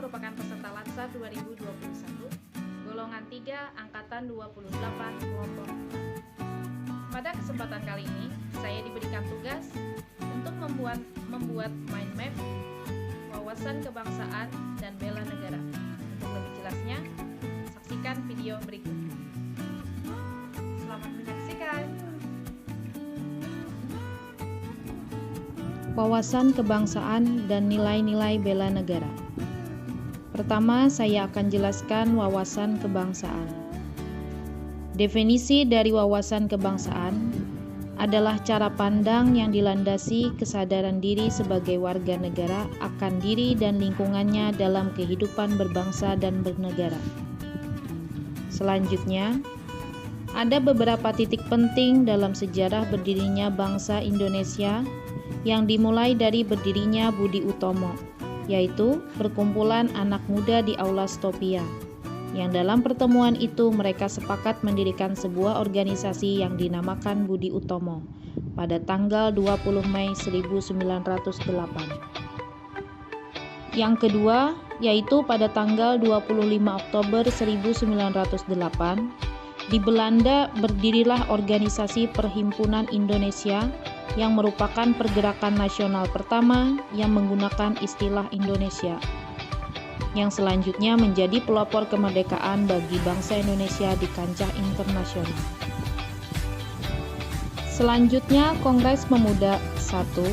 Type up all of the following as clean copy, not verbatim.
merupakan peserta Lansar 2021, golongan 3, angkatan 28, kelompok 4. Pada kesempatan kali ini, saya diberikan tugas untuk membuat mind map, wawasan kebangsaan, dan bela negara. Untuk lebih jelasnya, saksikan video berikut. Selamat menyaksikan. Wawasan kebangsaan dan nilai-nilai bela negara. Pertama, saya akan jelaskan wawasan kebangsaan. Definisi dari wawasan kebangsaan adalah cara pandang yang dilandasi kesadaran diri sebagai warga negara akan diri dan lingkungannya dalam kehidupan berbangsa dan bernegara. Selanjutnya, ada beberapa titik penting dalam sejarah berdirinya bangsa Indonesia yang dimulai dari berdirinya Budi Utomo, yaitu perkumpulan anak muda di Aula Stopia, yang dalam pertemuan itu mereka sepakat mendirikan sebuah organisasi yang dinamakan Budi Utomo pada tanggal 20 Mei 1908. Yang kedua, yaitu pada tanggal 25 Oktober 1908, di Belanda berdirilah organisasi Perhimpunan Indonesia yang merupakan pergerakan nasional pertama yang menggunakan istilah Indonesia, yang selanjutnya menjadi pelopor kemerdekaan bagi bangsa Indonesia di kancah internasional. Selanjutnya, Kongres Pemuda I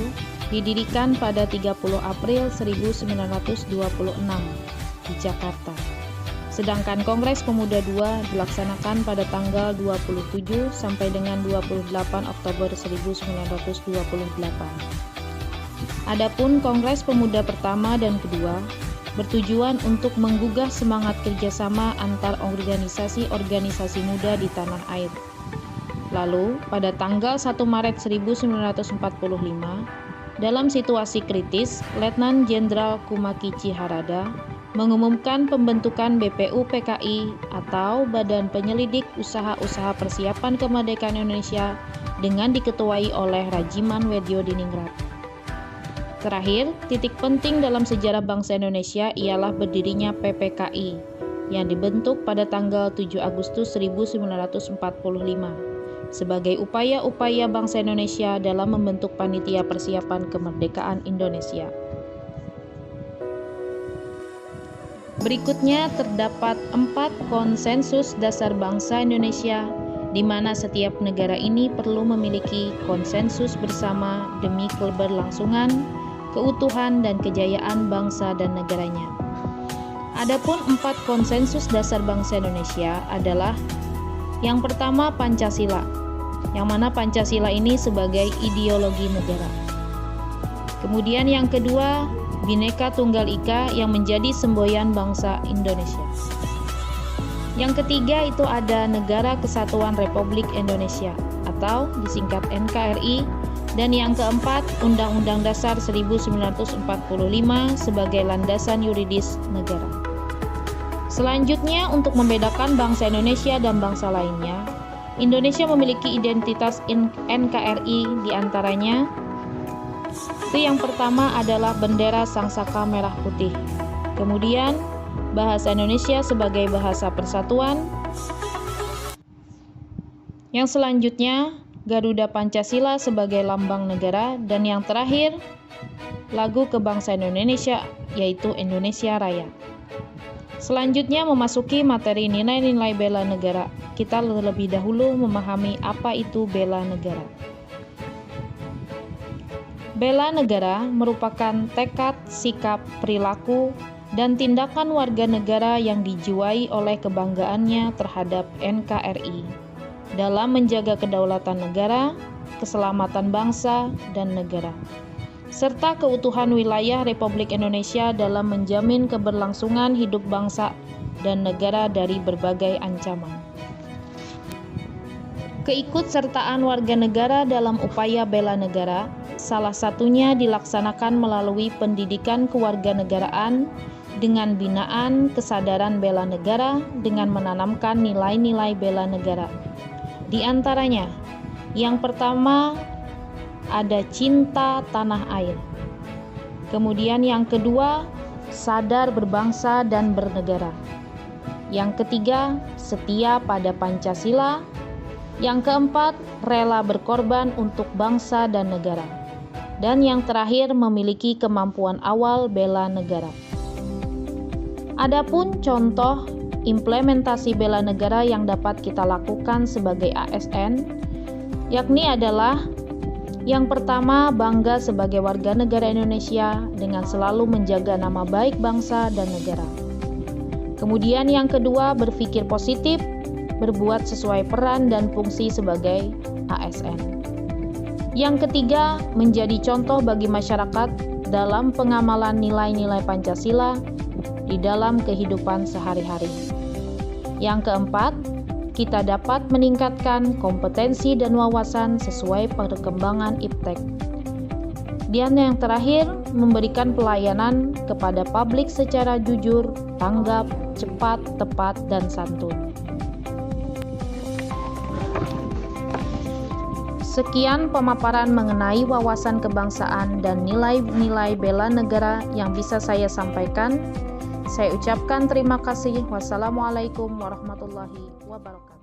didirikan pada 30 April 1926 di Jakarta. Sedangkan Kongres Pemuda II dilaksanakan pada tanggal 27 sampai dengan 28 Oktober 1928. Adapun Kongres Pemuda pertama dan kedua bertujuan untuk menggugah semangat kerjasama antar organisasi-organisasi muda di tanah air. Lalu, pada tanggal 1 Maret 1945, dalam situasi kritis, Letnan Jenderal Kumakichi Harada mengumumkan pembentukan BPUPKI atau Badan Penyelidik Usaha-Usaha Persiapan Kemerdekaan Indonesia dengan diketuai oleh Rajiman Weddiodiningrat. Terakhir, titik penting dalam sejarah bangsa Indonesia ialah berdirinya PPKI yang dibentuk pada tanggal 7 Agustus 1945 sebagai upaya-upaya bangsa Indonesia dalam membentuk Panitia Persiapan Kemerdekaan Indonesia. Berikutnya terdapat 4 konsensus dasar bangsa Indonesia di mana setiap negara ini perlu memiliki konsensus bersama demi keberlangsungan, keutuhan dan kejayaan bangsa dan negaranya. Adapun 4 konsensus dasar bangsa Indonesia adalah yang pertama Pancasila, yang mana Pancasila ini sebagai ideologi negara. Kemudian yang kedua Bhinneka Tunggal Ika yang menjadi semboyan bangsa Indonesia. Yang ketiga itu ada Negara Kesatuan Republik Indonesia atau disingkat NKRI, dan yang keempat Undang-Undang Dasar 1945 sebagai landasan yuridis negara. Selanjutnya, untuk membedakan bangsa Indonesia dan bangsa lainnya, Indonesia memiliki identitas NKRI diantaranya. Itu yang pertama adalah bendera sangsaka merah putih. Kemudian bahasa Indonesia sebagai bahasa persatuan. Yang selanjutnya Garuda Pancasila sebagai lambang negara, dan yang terakhir lagu kebangsaan Indonesia yaitu Indonesia Raya. Selanjutnya memasuki materi nilai-nilai bela negara. Kita terlebih dahulu memahami apa itu bela negara. Bela negara merupakan tekad, sikap, perilaku, dan tindakan warga negara yang dijiwai oleh kebanggaannya terhadap NKRI dalam menjaga kedaulatan negara, keselamatan bangsa dan negara, serta keutuhan wilayah Republik Indonesia dalam menjamin keberlangsungan hidup bangsa dan negara dari berbagai ancaman. Keikutsertaan warga negara dalam upaya bela negara salah satunya dilaksanakan melalui pendidikan kewarganegaraan dengan binaan kesadaran bela negara dengan menanamkan nilai-nilai bela negara. Di antaranya, yang pertama ada cinta tanah air. Kemudian yang kedua, sadar berbangsa dan bernegara. Yang ketiga, setia pada Pancasila. Yang keempat, rela berkorban untuk bangsa dan negara. Dan yang terakhir, memiliki kemampuan awal bela negara. Adapun contoh implementasi bela negara yang dapat kita lakukan sebagai ASN, yakni adalah yang pertama, bangga sebagai warga negara Indonesia dengan selalu menjaga nama baik bangsa dan negara. Kemudian yang kedua, berpikir positif, berbuat sesuai peran dan fungsi sebagai ASN. Yang ketiga, menjadi contoh bagi masyarakat dalam pengamalan nilai-nilai Pancasila di dalam kehidupan sehari-hari. Yang keempat, kita dapat meningkatkan kompetensi dan wawasan sesuai perkembangan iptek. Dan yang terakhir, memberikan pelayanan kepada publik secara jujur, tanggap, cepat, tepat, dan santun. Sekian pemaparan mengenai wawasan kebangsaan dan nilai-nilai bela negara yang bisa saya sampaikan. Saya ucapkan terima kasih. Wassalamualaikum warahmatullahi wabarakatuh.